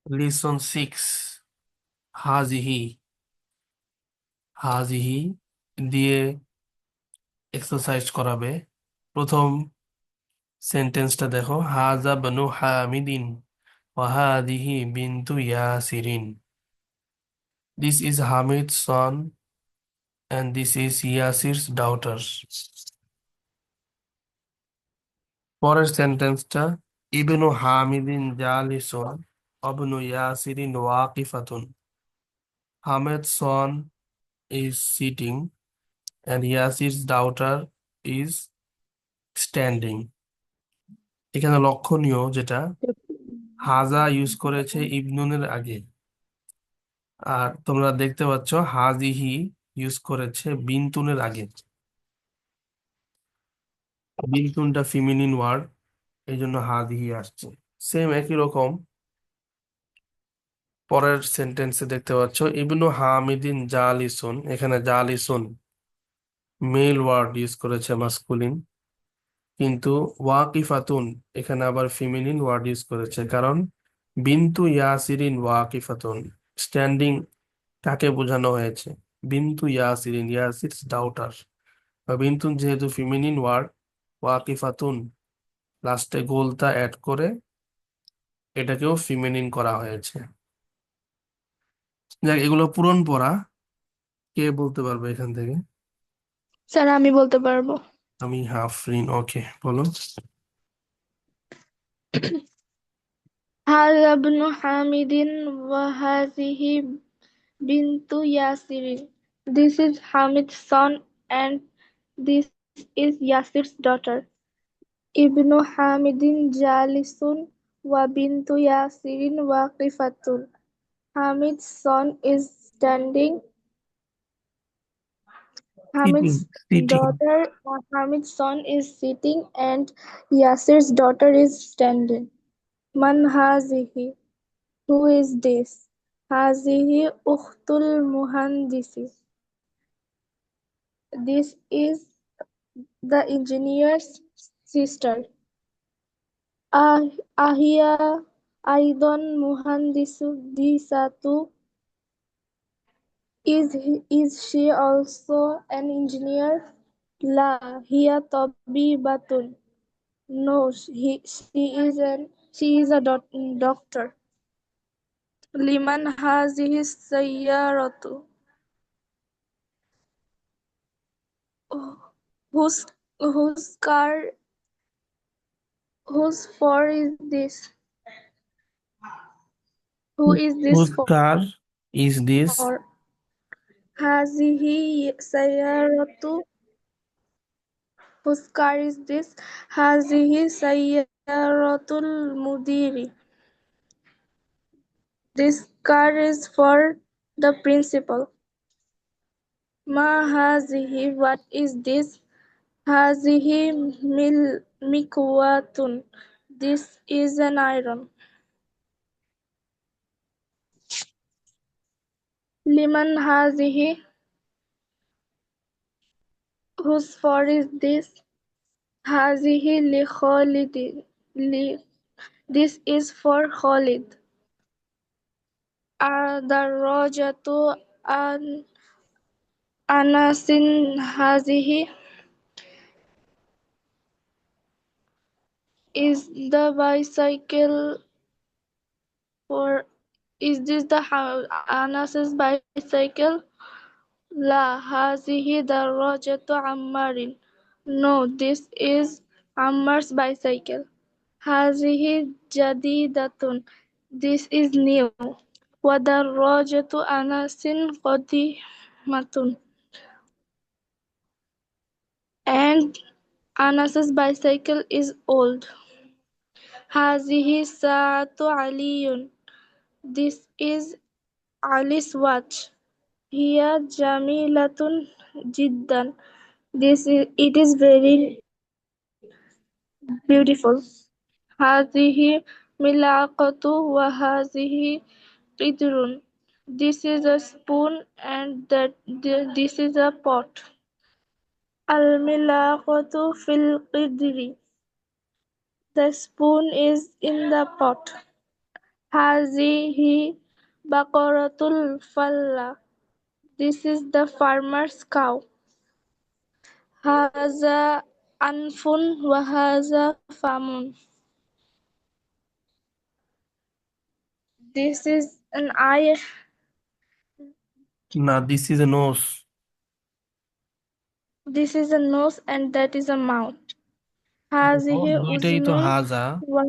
Lesson 6 হাজিহি হাজিহি দিয়ে exercise করাবে। প্রথম সেন্টেন্সটা দেখো, হাজা বনু হামিদিন ওয়াহাদিহি বিনতু ইয়াসিরিন। This is Hamid's son and this is Yasir's daughter. পরের সেন্টেন্সটা, ইবনু হামিদিন জালিসুন ওয়াবনু ইয়াসিরিন ওয়াকিফাতুন। Hamid's son is sitting and Yasir's daughter is standing. এখানে লক্ষণীয় যেটা, হাজা ইউজ করেছে ইবনুনের আগে, আর তোমরা দেখতে পাচ্ছ হাজিহি ইউজ করেছে বিনতুনের আগে। বিনতুনটা ফিমিনিন ওয়ার্ড, এই জন্য হাজিহি আসছে। সেম একই রকম পরের সেন্টেন্সে দেখতে পাচ্ছ, ইবনু হামিদিন জালিসুন, এখানে জালিসুন মেল ওয়ার্ড ইউজ করেছে মাস্কুলিন, কিন্তু ওয়াকিফাতুন এখানে আবার ফিমিনিন ওয়ার্ড ইউজ করেছে, কারণ বিনতু ইয়াসিরিন ওয়াকিফাতুন, স্ট্যান্ডিং কাকে বোঝানো হয়েছে? বিনতু ইয়াসিরিন, ইয়াসিরস ডাউটার। বিনতুন যেহেতু ফিমিনিন ওয়ার্ড, ওয়াকিফাতুন লাস্টে গোলতা অ্যাড করে এটাকেও ফিমিনিন করা হয়েছে। যাক, এগুলো পূরণ পড়া। কে বলতে পারবে এখান থেকে? স্যার আমি বলতে পারবো। আমি হাফরিন, ওকে বলো। هذا ابن حامد وهذه بنت ياسر. This is Hamid's son and this is Yasir's daughter. ابن حامد جالس وبنت ياسر واقفة. Hamid's son is standing. Sitting Hamid's sitting Hamid's son is sitting and Yasir's daughter is standing. Man hazihi? Who is this? Hazihi ukhtul muhandisi. This is the engineer's sister. Ahiya Aidon muhandisu disatu. Is she also an engineer? La hiya tabibatun. No, she is a doctor. Liman hazihi sayyaratu. Whose car? Whose for is this? Who is this whose car is this? for? Hazihi sayyaratu. Whose car is this? Hazihi sayyaratul mudiri. This car is for the principal. Ma hazihi, what is this? Hazihi mikwatun. This is an iron. Liman hazihi, whose for is this? Hazihi li Khalid. This is for Khalid. Adarajatu an Anasin hazihi. Is the bicycle for? Is this the Anas's bicycle? La hazihi darajatu Ammarin. No, this is Ammar's bicycle. Hazihi jadidatun. This is new. Wadarajatu Anasin qadimatun. And Anas's bicycle is old. Hazihi sa'atu Aliyun. This is Ali's watch. Hiya jamilatun jiddan. It is very beautiful. Hazihi milaqatu wa hazihi qidrun. This is a spoon and this is a pot. Al milaqatu fil qidri. The spoon is in the pot. Hazihi baqaratul falla. This is the farmer's cow. Haza anfun wa haza famun. This is an eye. না, this is a nose. This is a nose and that is a mouth. Hazihi দুইটাই তো uznun হাজা, wa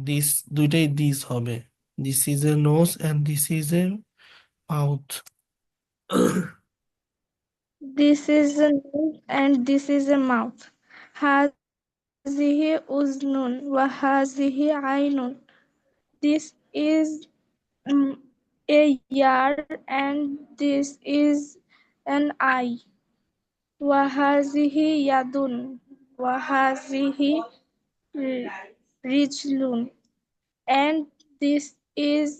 this দুইটাই this হবে। This is a nose and this is a mouth. This is a nose and this is a mouth. Hazihi uznun wa hazihi aynun. This is a ear and this is an eye. Wa hazihi yadun wa hazihi rijlun. And this is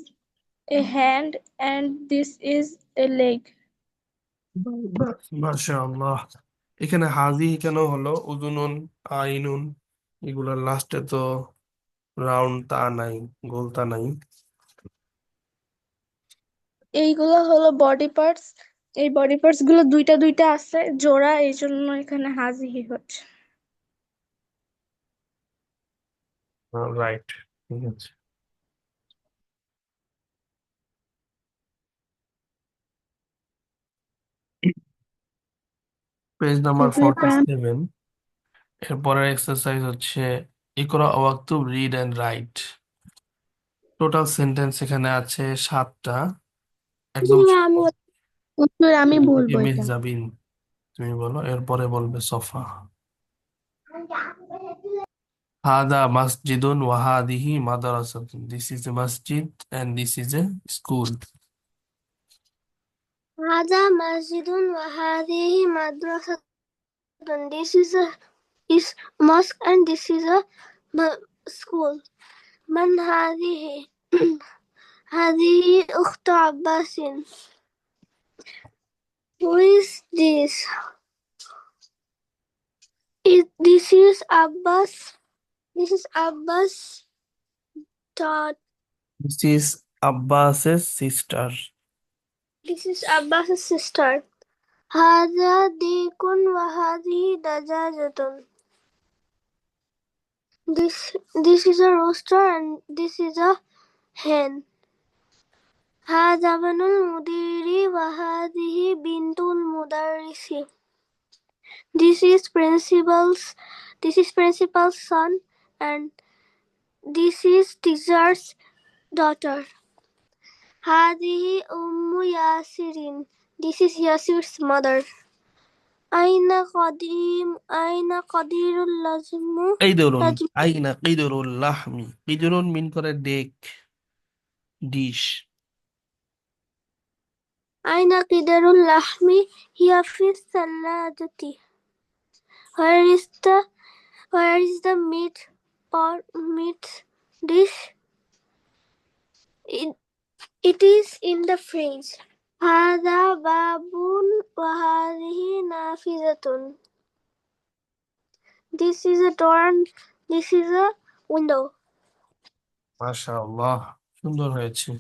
a hand and this is a leg. মাশাআল্লাহ। এখানে হাজি কেন হলো? উজুনুন, আইনুন, এগুলোর লাস্টে তো round তা নাই, গোল তা নাই। এইগুলো হলো বডি পার্টস। এই বডি পার্টস গুলো দুইটা দুইটা আছে জোড়া, এই জন্য এখানে হাজিহি হচ্ছে। রাইট, ঠিক আছে। পেজ নাম্বার এখানে 47। এরপরের এক্সারসাইজ হচ্ছে ইকরা ওয়াক্তুব, read and write. Total sentence এখানে আছে 7টা। একদম আমি শুরু বলবো থেকে এটা। মেহজাবিন, তুমি বলো, এরপরে বলবে সফা। হাদা মসজিদুন ওয়া হাদিহি মাদ্রাসাতুন। This is a masjid and this is a school. هذا مسجد وهذه مدرسة. This is mosque and this is a school. من هذه؟ هذه أخت عباس. Who is this? This is Abbas. This is Abbas' daughter. This is আব্বাসের sister. This is Abbas' sister. هذا ديك وهذه دجاجة. This is a rooster and this is a hen. هذا ابن المدير وهذه بنت المدرس. This is principal's son and this is teacher's daughter. هذه أم ياسر. This is Yasir's mother. أين قدير اللازم. কিদরুন, আইনা কিদরুল লাহমি। কিদরুন মিন করে day, dish. أين قدر اللحم. هي في الثلاجة. Where is the meat dish. It is in the fridge. هذا باب وهذه نافذة. This is a door and this is a window. মাশাআল্লাহ, সুন্দর হয়েছে।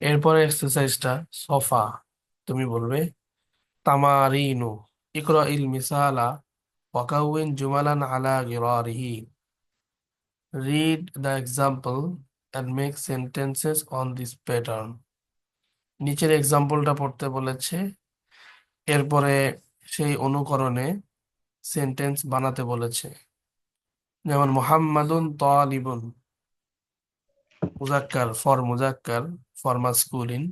এরপরে এক্সারসাইজটা সফা। তুমি বলবে তামারিনু ইকরা ইল মিসালা ওয়াকাউইন জুমালান আলা গিরারিহি। Read the example and make sentences on this pattern. নিচের এক্সাম্পলটা পড়তে বলেছে, এরপরে সেই অনুকরণে সেন্টেন্স বানাতে বলেছে। যেমন মুহাম্মাদুন তালিবুন, মুজাক্কার ফর মাসকুলিন।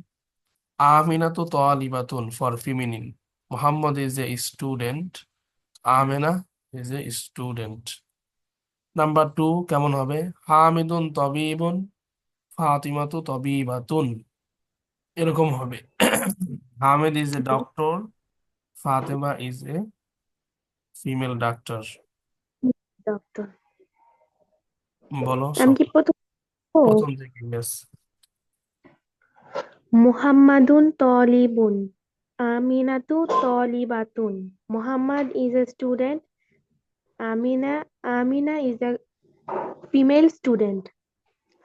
আমিনাতু তালিবাতুন for feminine. Muhammad is a student, Amena is a student. Number 2 কেমন হবে? হামিদুন তবিবুন, ফাতিমাতু তবিবাতুন। এরকম হবে। Hamid is a doctor, Fatema is a female doctor. Doctor. বলো আমি কি সফা, প্রথম থেকে ব্যাস। মুহাম্মাদুন তলিবুন, আমিনাতু তলিবাতুন। Muhammad is a student. Amina is a female student.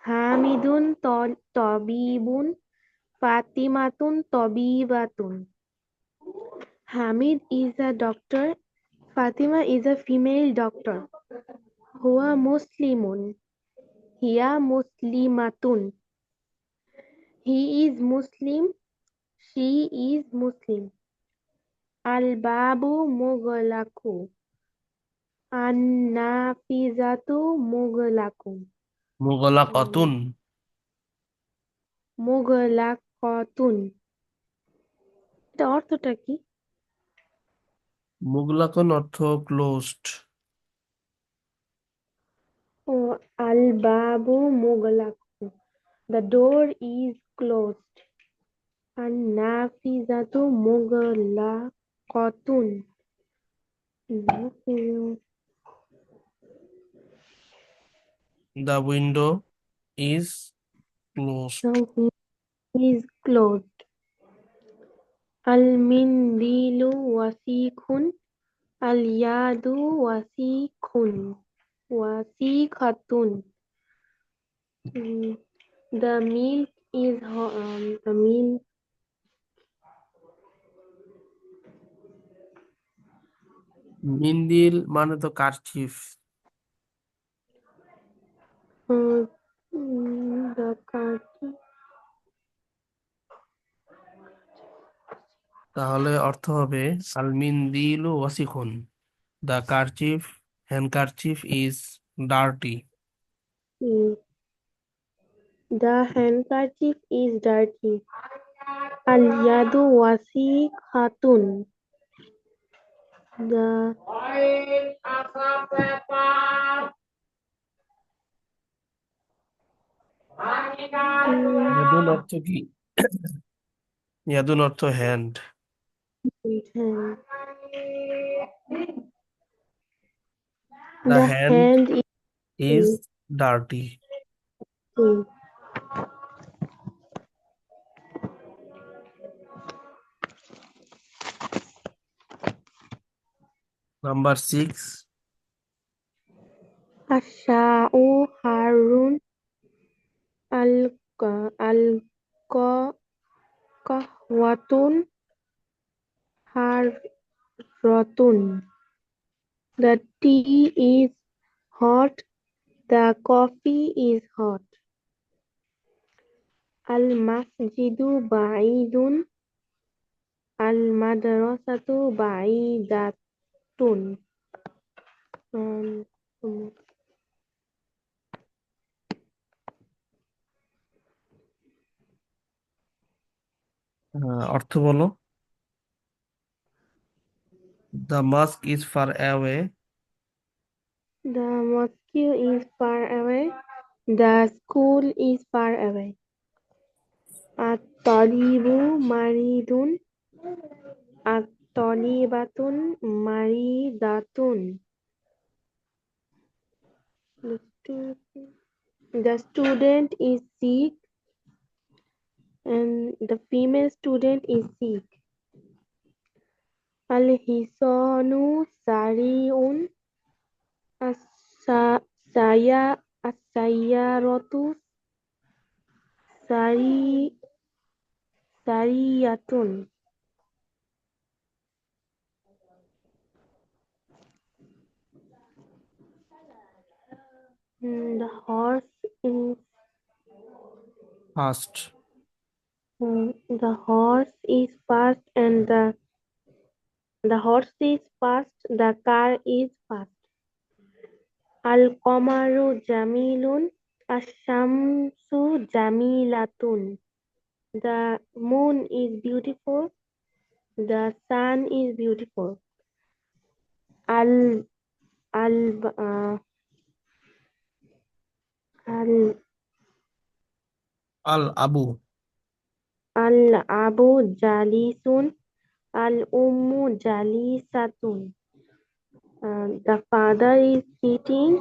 হামিদুন তবিবুন ফাতিমাতুন তবিবাতুন Hamid is a doctor. Fatima is a female doctor. Huwa Muslimun. Hiya Muslimatun. He is Muslim. She is Muslim. Al Babu Mughlaku. An Nafizatu Mughlaku. মুগলাকাতুন Mughlaqatun. এটা অর্থটা কি? মুগলাকুন অর্থ closed. O Al Babu Mughlaku. The door is closed. An Nafizatu Mughlaqatun. The window is closed. The window is closed. Al-mindilu wasikhun. Al-yadu wasikhun. Wasikhatun. The milk is the milk মিন্দিল মানে তো kerchief. the curtain তাহলে অর্থ হবে আল মিন্দিলু ওয়াসিখুন, the kerchief handkerchief is dirty. is the handkerchief is dirty. Al-yadu wasikhatun. The ইয়াদুন অর্থ কি? ইয়াদুন অর্থ hand. hand. The The hand hand is is dirty. clean. Number 6, Asha'u harun al al kahwatun harratun. The tea is hot. The coffee is hot. Al masjidu ba'idun. Al madrasatu ba'idatun. Um, অর্থ বলো। The mask is far away. The mosque is far away. The school is far away. At-talibu maridun. At-talibatun maridatun. The student is sick and the female student is sick. Al-hisanu sari'un. As-sayyaratu sariyatun. The horse is first. the horse is fast and the horse is fast. The car is fast. Al-qamaru jamilun. Ash-shamsu jamilatun. The moon is beautiful. The sun is beautiful. Al al al Al Abu al abu jalisun. Al ummu jalisatun. The father is sitting.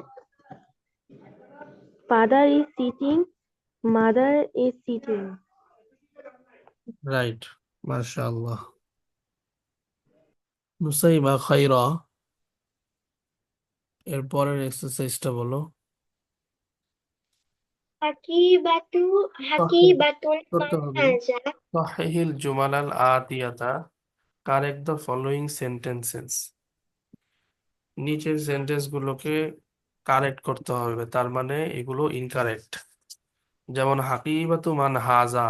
Father is sitting. Mother is sitting. Right, মাশাআল্লাহ। নুসাইবা খাইরা, এর পরের এক্সারসাইজটা বলো। হাকিবাতু সহিহ হাকিবাতুন করতে মান হবে হাজা। সহিহিল জুমালাল আতিয়াতা, correct the following sentences. নিচের sentence গুলোকে কারেক্ট করতে হবে, তার মানে এগুলো ইনকারেক্ট। যেমন হাকিবাতু মান হাজা,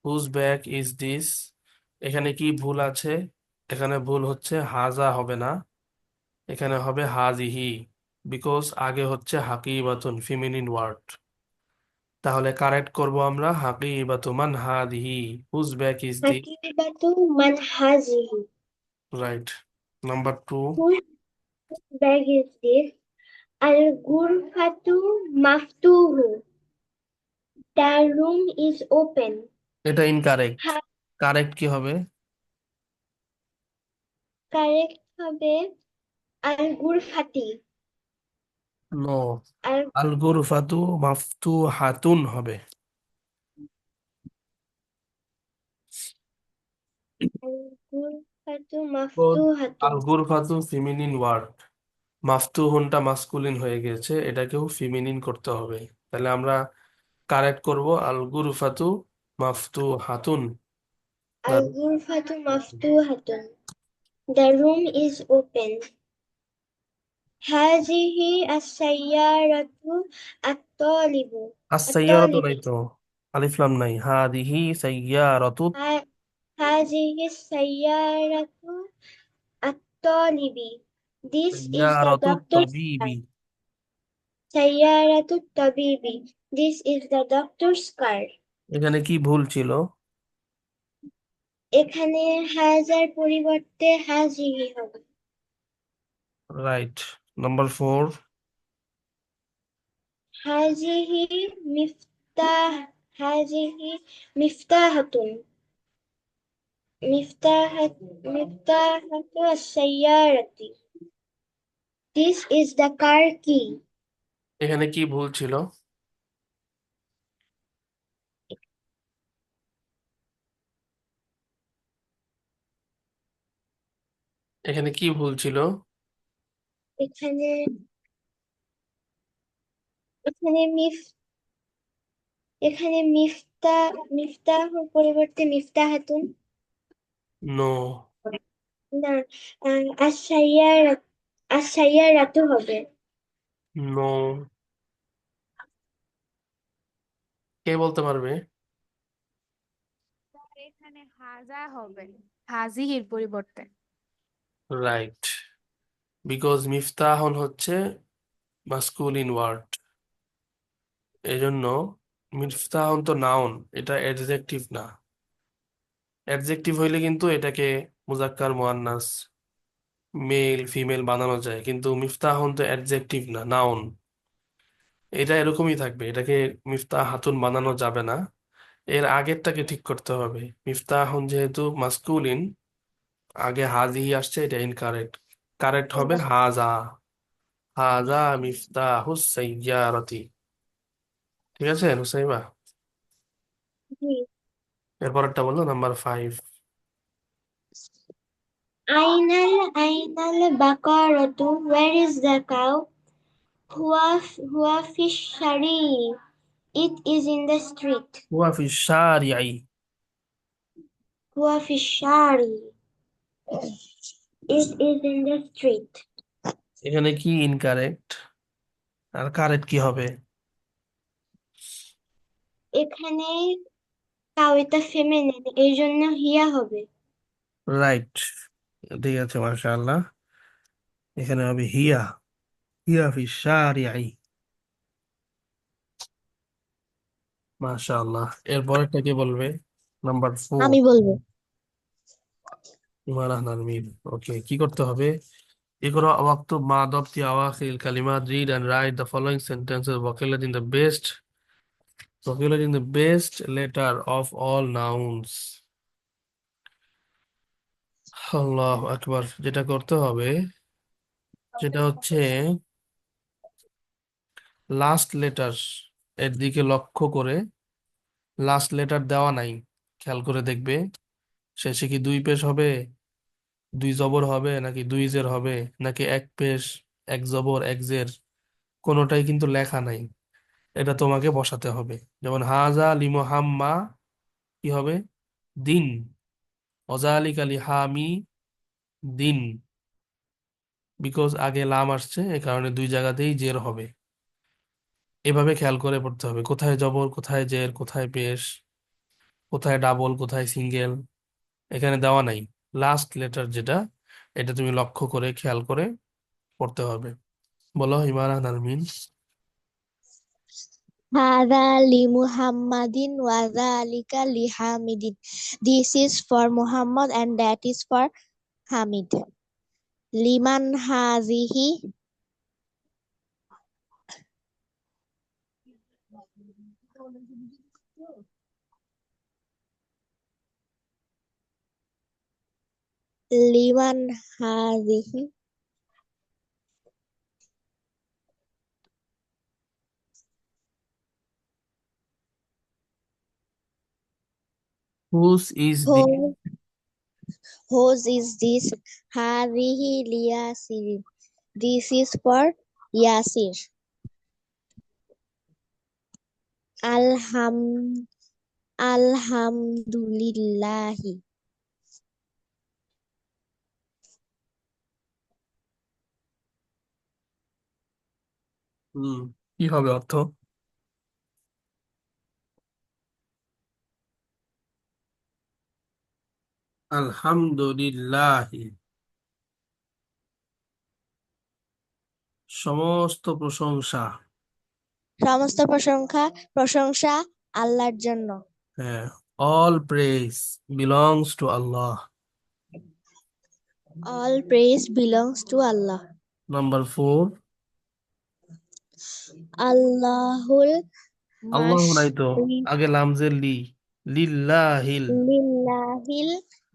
হুজ ব্যাগ ইজ দিস। এখানে কি ভুল আছে? এখানে ভুল হচ্ছে হাজা হবে না, এখানে হবে হাজিহি, বিকজ আগে হচ্ছে হাকিবাতুন ফিমিনিন ওয়ার্ড। তাহলে কারেক্ট করব আমরা হাকিবাতু মান হাদিহি, হুজ ব্যাগ ইজ দিস। হাকিবাতু মান হাজিহি। Right. Number 2। Whose bag is this? Al ghurfatu maftuhu. The room is open. এটা ইনকারেক্ট। Ha কারেক্ট কি হবে? correct হবে al ghurfati। নো, Al আল গুরফাতু মাফতুহাতুন হবে। ghurfatu আল maftuhatun। গুরফাতু ফিমিনিন ওয়ার্ড, মাফতুহুনটা মাস্কুলিন হয়ে গেছে, এটাকেও ফিমিনিন করতে হবে। তাহলে আমরা কারেক্ট করব আল গুরফাতু মাফতুহাতুন। Al ghurfatu maftuhatun। The room is open. Hazihi as-sayyaratu at-talibu as-sayyaratu নাই at-talibi। তো, আলিফ লাম নাই। হাদিহি সাইয়্যারাতু, هذه السيارة الطالب. This is the সাইয়্যারাতু doctor's car. তাবিবি। سيارة الطبيب. This is the doctor's car. এখানে কি ভুল ছিল? এখানে হাজার পরিবর্তে হাজিহি হবে। Right. Number 4। হাজিহি Miftah হাজিহি মিফতাহাতুন মিফতাহাতু আস-সাইয়ারাতি। This is the car key. এখানে কি ভুল ছিল? এখানে কি ভুল ছিল? এখানে এখানে এখানে মিফতাহুর পরিবর্তে মিফতাহাতুন। নো, না, আশ-সাইয়ারা আশ-সাইয়ারাতু হবে। নো। কে বলতে পারবে? এখানে হাজা হবে হাজিহির পরিবর্তে। রাইট, বিকজ মিফতাহন হচ্ছে মাস্কুলিন ওয়ার্ড, এজন্য মিফতাহন তো নাউন, এটা অ্যাডজেক্টিভ না। অ্যাডজেক্টিভ হইলে কিন্তু এটাকে মুজাক্কার মুয়ান্নাস মেল ফিমেল বানানো যায়, কিন্তু মিফতাহন তো অ্যাডজেক্টিভ না, নাউন। এটা এরকমই থাকবে, এটাকে মিফতাহাতুন বানানো যাবে না। এর আগেরটাকে ঠিক করতে হবে। মিফতাহন যেহেতু মাস্কুলিন, আগে হাজিহি আসছে, এটা ইনকারেক্ট। কারেক্ট হবে হাজা, হাজা মিফতাহুস সাইয়্যারাতি। ঠিক আছে নুসাইবা? জি। এরপরটা বলো, নাম্বার 5। আইনাল বাকারাতু। Where is the cow? হুয়া ফিশ শারি। It is in the street. হুয়া ফি শারিআই। হুয়া ফিশ শারি। It is in the street. এখানে কি ইনকারেক্ট আর কারেক্ট কি হবে? এখানে কাউ এটা ফেমিনিন, এই জন্য হিয়া হবে। রাইট, ঠিক আছে, মাশাআল্লাহ। এখানে হবে হিয়া, হিয়া ফি শারিআই। মাশাআল্লাহ। এরপরেরটা কে বলবে? নাম্বার 4। আমি বলবো। ইমান আহনান মিম। ওকে, কি করতে হবে? اقرأ واكتب مع ضبط أواخر الكلمات. Read and write the following sentences vocabulary in the best letter of all nouns. আল্লাহু আকবার। যেটা করতে হবে সেটা হচ্ছে লাস্ট লেটার এর দিকে লক্ষ্য করে, লাস্ট লেটার দেওয়া নাই, খেয়াল করে দেখবে শেষে কি দুই পেশ হবে, দুই জবর হবে, নাকি দুই জের হবে, নাকি এক পেশ এক জবর এক জের, কোনোটাই কিন্তু লেখা নাই। এটা তোমাকে বসাতে হবে। যেমন হাজা লি মুহাম্মা কি হবে? দিন। অজালিকা লি হামি দিন। বিকজ আগে লাম আসছে, এ কারণে দুই জায়গাতেই জের হবে। এভাবে খেয়াল করে পড়তে হবে, কোথায় জবর, কোথায় জের, কোথায় পেশ, কোথায় ডাবল, কোথায় সিঙ্গেল, এখানে দেওয়া নাই। লাস্ট লেটার যেটা, এটা তুমি লক্ষ্য করে খেয়াল করে পড়তে হবে। বলো ইমারা নারমিন। هذا لمحمد وذلك لحامد. This is for Muhammad and that is for Hamid. Liman hazihi. Liman hazihi. হুস is the. Whose is this? Hazihi liyasir. This is for Yasir. Alham Alhamdulillahi. কি হবে অর্থ? আলহামদুলিল্লাহ, সমস্ত প্রশংসা। সমস্ত প্রশংসা আল্লাহর জন্য। হ্যাঁ, all praise belongs to Allah. All praise belongs to Allah. Number 4, Allahul Allah নাই তো, mashriq আগে লামজের লি, লিল্লাহিল। lillahil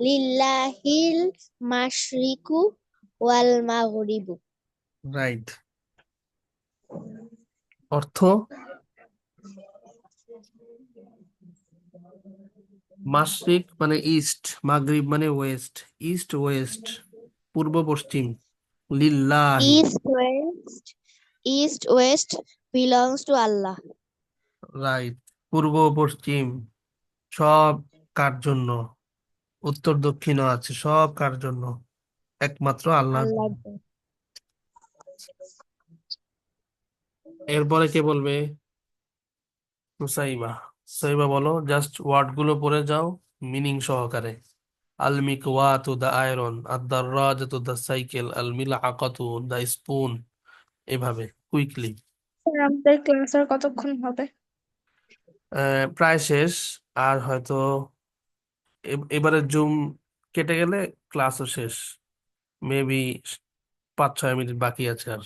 lillahil mashriku wal maghribu. Right. অর্থ, মাশরিক মানে ইস্ট, মাগরিব মানে ওয়েস্ট, ইস্ট ওয়েস্ট, পূর্ব পশ্চিম। লিল্লাহি, East west belongs to Allah. Right. পূর্ব পশ্চিম সব কার জন্য? উত্তর দক্ষিণও আছে, সব কার জন্য? একমাত্র আল্লাহর আল্লাহর জন্য। জন্য। এরপরে কে বলবে? নুসাইবা। সাইবা বলো, জাস্ট ওয়ার্ড গুলো পড়ে যাও মিনিং সহকারে। আল মিকওয়াতু দা আয়রন, আদ দাররাজাতু দা সাইকেল, আল মিলআকাতু দা স্পুন। এভাবে কুইকলি। স্যার, আমাদের ক্লাস আর কতক্ষণ হবে? প্রায় শেষ। আর হয়তো এবারে জুম কেটে গেলে ক্লাসও শেষ। মেবি 5-6 মিনিট বাকি আছে আর।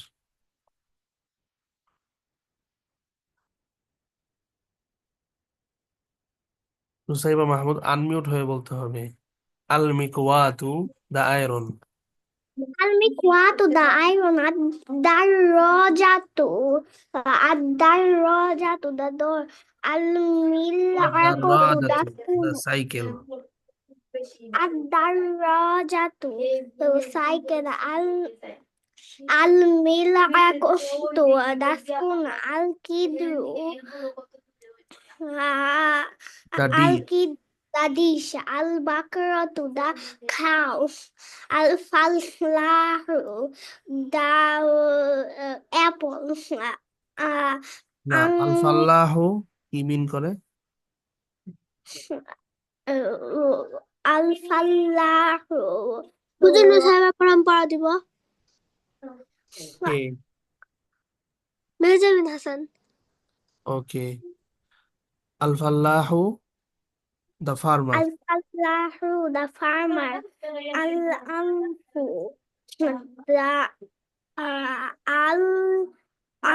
নুসাইবা মাহমুদ আনমিউট হয়ে বলতে হবে, আল মিকওয়াতু দা আয়রন। المكواة ده أيرون الدراجة ده دور الملعقة ده الدراجة দা সাইকেল। الدراجة سايكل الملعقة ده سكون الكيدو দা ডি। الكيداديش البقرة ده cow الفلاح ده apple না, আল ফাল্লাহু কি মিন করে? الفلاح বুঝুন সাহেব কোরআন পড়া দিব কে? মেহজাবিন হাসান ওকে। আল ফাল্লাহু the farmer. الفلاح the farmer الأنف the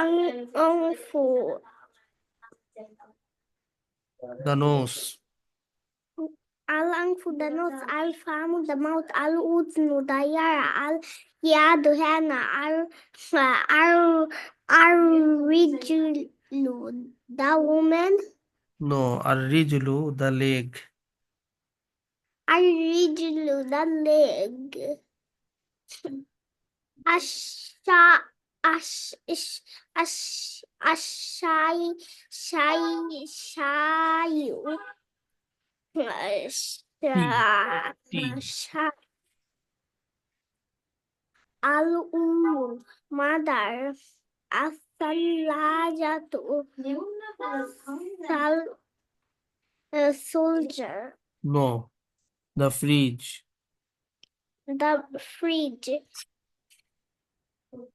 الأنف the nose. الأنف the nose الفم the mouth الأذن the ear اليد هنا الرجل the woman no, আর রিজলু the leg. الرجل the leg الشعر ash, ish, ash, ashai, shai, shayu, tea sha, tea sha, al mother, asalajatu, sal, soldier, no the fridge the fridge,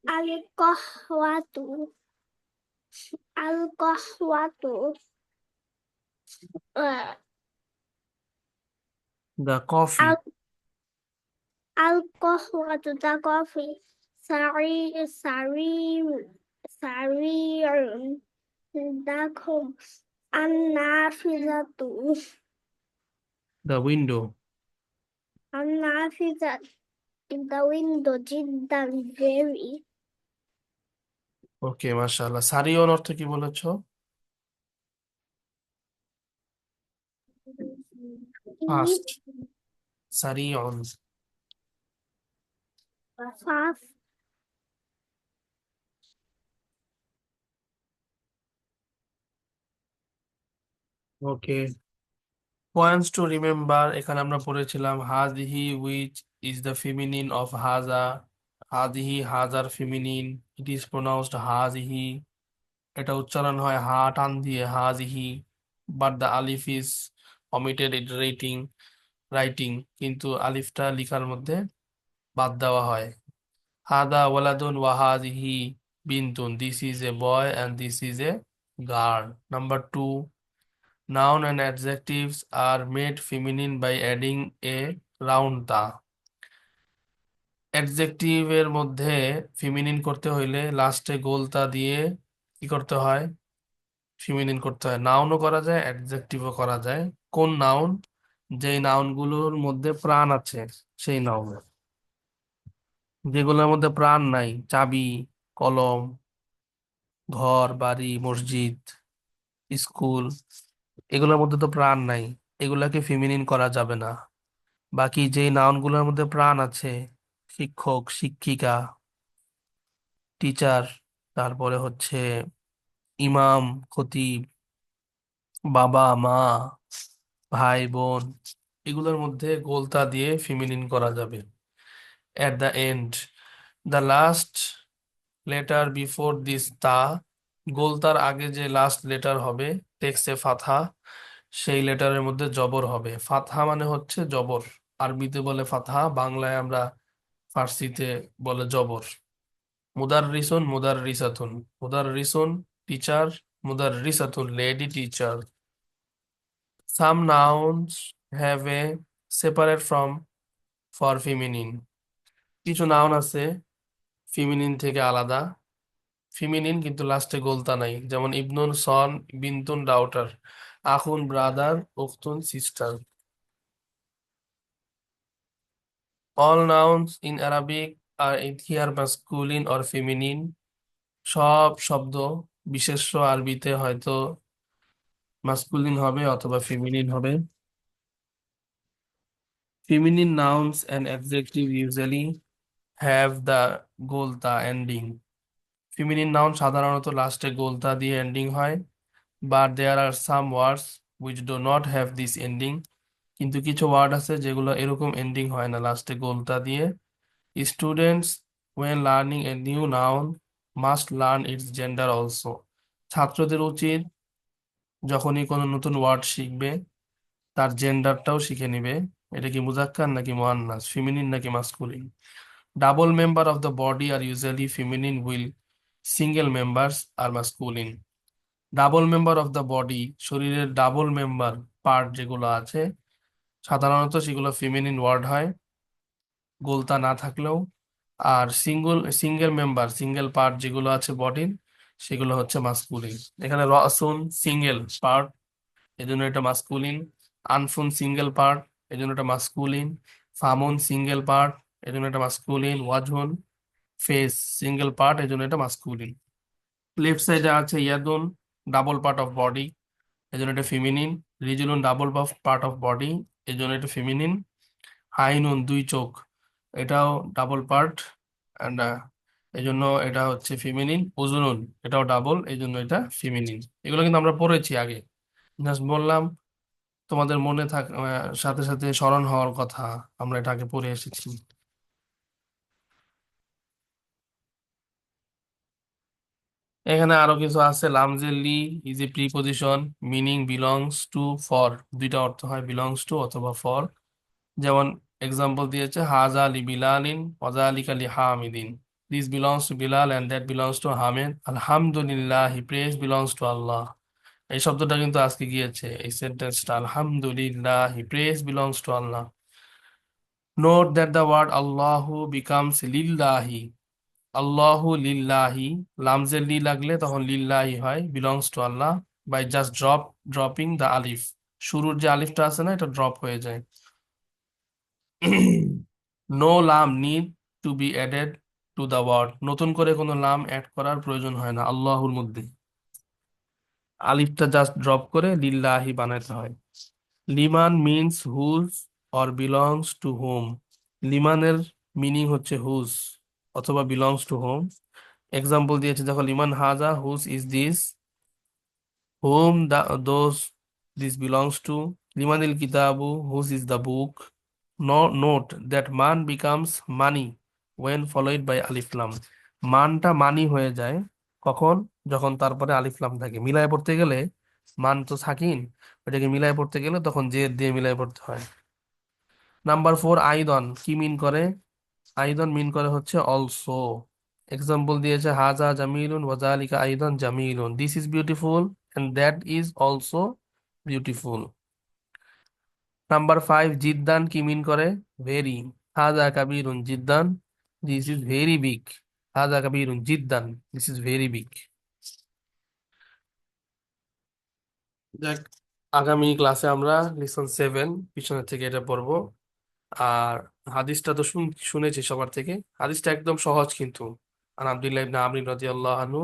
al-qahwatu, al-qahwatu, uh, the coffee al al-qahwatu, the coffee, sarir, the comb, an-nafizatu, the window an-nafizat, the window, jiddan, very, okay মাশাআল্লাহ সারিয়ন অর্থ কি বলেছো fast সারিয়ন fast, okay points to remember এখানে আমরা পড়েছিলাম হাদিহি which is the feminine of হাজা হাদিহি হাজার ফিমিনিন ইট ইজ প্রোনাউন্সড হাজিহি এটা উচ্চারণ হয় হা টান দিয়ে হাজিহি but the Alif is omitted in writing কিন্তু আলিফটা লিখার মধ্যে বাদ দেওয়া হয় হাদা ওয়ালাদুন ওয়া হাজিহি বিনতুন this is a boy and this is a girl number 2 Noun and adjectives are made feminine by adding a round ta. Adjective এর মধ্যে ফিমিনিন করতে হইলে লাস্টে গোলতা দিয়ে কি করতে হয় ফিমিনিন করতে হয় নাউনও করা যায় অ্যাডজেক্টিভও করা যায় কোন নাউন যেই নাউনগুলোর মধ্যে প্রাণ আছে সেই নাউন যেগুলোর মধ্যে প্রাণ নাই চাবি কলম ঘর বাড়ি মসজিদ স্কুল এগুলোর মধ্যে তো প্রাণ নাই এগুলাকে ফিমিনিন করা যাবে না বাকি যেই নাউনগুলোর মধ্যে প্রাণ আছে শিক্ষক শিক্ষিকা টিচার তারপরে হচ্ছে ইমাম খতিব বাবা মা ভাই বোন এগুলোর মধ্যে গোলতা দিয়ে ফিমিনিন করা যাবে at the end the last letter before this তা গোলতার আগে যে লাস্ট লেটার হবে টেক্সে ফাথা সেই লেটারের মধ্যে জবর হবে ফাতহা মানে হচ্ছে জবর আরবিতে বলে ফাতহা বাংলায় আমরা ফার্সিতে বলে জবর মুদাররিসুন মুদাররিসাতুন মুদাররিসুন টিচার মুদাররিসাতুন lady teacher some nouns have a separate from for feminine কিছু নাউন আছে ফিমিনিন থেকে আলাদা ফিমিনিন কিন্তু লাস্টে গোলতা নাই যেমন ইবনুন সন বিনতুন ডাউটার আখুন ব্রাদার উখতুন sister All nouns in Arabic are either masculine or feminine. সব শব্দ বিশেষ্য আরবিতে হয়তো মাস্কুলিন হবে অথবা ফেমিনিন হবে feminine nouns and adjective usually have the গোলতা ending feminine noun সাধারণত লাস্টে গোলতা দিয়ে এন্ডিং হয় but there are some words which do not have this ending কিন্তু কিছু ওয়ার্ড আছে যেগুলো এরকম এন্ডিং হয় না লাস্টে গোলতা দিয়ে students when learning a new noun must learn its gender also ছাত্রদের উচিত যখনই কোনো নতুন ওয়ার্ড শিখবে তার জেন্ডারটাও শিখে নিবে এটা কি মুজাক্কার নাকি মুয়ান্নাস ফিমিনিন নাকি masculine double member of the body আর usually feminine while single members আর masculine double member of the body শরীরের ডাবল মেম্বার পার্ট যেগুলো আছে সাধারণত সেগুলো ফিমিনিন ওয়ার্ড হয় গোলতা না থাকলেও আর সিঙ্গেল মেম্বার সিঙ্গেল পার্ট যেগুলো আছে বডির সেগুলো হচ্ছে মাস্কুলিন এখানে রসুন সিঙ্গেল পার্ট এজন্য এটা মাস্কুলিন আনফুন সিঙ্গেল পার্ট এজন্য এটা মাস্কুলিন ফামুন সিঙ্গেল পার্ট এজন্য এটা মাস্কুলিন ওয়াজহুন ফেস সিঙ্গেল পার্ট এজন্য এটা মাস্কুলিন লেফট সাইডে আছে ইয়াদুন ডাবল পার্ট অফ বডি এজন্য এটা ফিমিনিন রিজুলুন ডাবল পার্ট অফ বডি এজন্য এটা ফিমিনিন আইনুন দুই চোখ এটাও ডাবল পার্ট অ্যান্ড এই জন্য এটা হচ্ছে ফিমিনিন। উজুনুন এটাও ডাবল, এই জন্য এটা ফিমিনিন। এগুলো কিন্তু আমরা পড়েছি আগে, জাস্ট বললাম তোমাদের মনে সাথে সাথে স্মরণ হওয়ার কথা, আমরা এটা আগে পড়ে এসেছি। এখানে আরো কিছু আছে। লামজেলি is a preposition meaning belongs to for, দুইটা অর্থ হয়, বিলংস টু অথবা ফর। যেমন এক্সাম্পল দিয়েছে, হাজা লি বিলালিন ওয়াজালিকা লি হামিদিন, this belongs to Bilal and that belongs to Hamid, আলহামদুলিল্লাহ প্রেজ বিলংস টু আল্লাহ। এই শব্দটা কিন্তু আজকে গিয়েছে, এই সেন্টেন্সটা, আলহামদুলিল্লাহ praise belongs to Allah. Note that the word আল্লাহু বিকামস লিল্লাহি, আল্লাহু লিল্লাহি, লামজের লি লাগলে তখন লিল্লাহি হয়, belongs to Allah, by just dropping the আলিফ, শুরুর যে আলিফটা আছে না, এটা ড্রপ হয়ে যায়। নো লাম need to be added to the word, নতুন করে কোনো লাম অ্যাড করার প্রয়োজন হয় না আল্লাহুর মধ্যে, আলিফটা জাস্ট ড্রপ করে লিল্লাহি বানাতে হয়। লিমান means whose or belongs to whom, লিমানের মিনিং হচ্ছে হুজ অথবা বিলংস টু হোম। এক্সাম্পল দিয়েছে দেখো, লিমান হাজা whose is this, whom those this belongs to, লিমানিল কিতাবু whose is the book. Note that মান বিকামস মানি ওয়েন ফলোইড বাই আলিফলাম, মানটা মানি হয়ে যায় কখন, যখন তারপরে আলিফলাম থাকে। মিলায় পড়তে গেলে মান তো সাকিন, ওটাকে মিলায় পড়তে গেলে তখন জেদ দিয়ে মিলায় পড়তে হয়। নাম্বার 4, আইদন কি মিন করে? আইদন মিন করে হচ্ছে অলসো। এক্সাম্পল দিয়েছে, হাজা জামিলুন ওয়াজালিকা আইদন জামিলুন, this is beautiful and that is also beautiful. Number 5, জিদ্দান কি মিন করে? ভেরি, হাজা কাবিরুন জিদ্দান, দিস ইজ ভেরি বিগ, হাজা কাবিরুন জিদ্দান, দিস ইজ ভেরি বিগ। দেখ, আগামী ক্লাসে আমরা লিসন 7 পিছনের থেকে এটা পড়বো। আর হাদিসটা তো শুনেছি সবার থেকে, হাদিসটা একদম সহজ কিন্তু। আর আব্দুল্লাহ ইবনে আমর রাদিয়াল্লাহু আনহু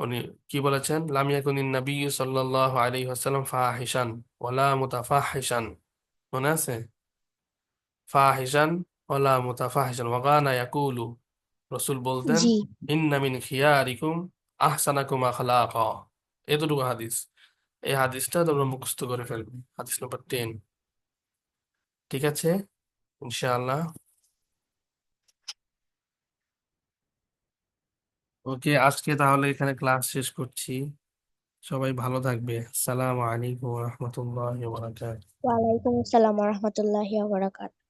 উনি কি বলেছেন, লাম ইয়াকুনিন নাবিয়্যু সাল্লাল্লাহু আলাইহি ওয়াসাল্লাম ফাহিশান ওয়ালা মুতাফাহিশান, মনে আছে? ফাহিশান ওয়ালা মুতাফাহিশান ওয়া কানা ইয়াকুলু, রাসূল বলতেন, জি। ইন্না মিন খিয়ারিকুম আহসানাকুম আখলাকা। এতটুকু হাদিস, এই হাদিসটা তোমরা মুখস্থ করে ফেলবে, হাদিস নাম্বার 10। ঠিক আছে, ইনশাআল্লাহ। ওকে, আজকে তাহলে এখানে ক্লাস শেষ করছি। সবাই ভালো থাকবে। আসসালামু আলাইকুম ওয়া রাহমাতুল্লাহি ওয়া বারাকাতুহু। ওয়ালাইকুম আসসালাম ওয়া রাহমাতুল্লাহি ওয়া বারাকাতুহু।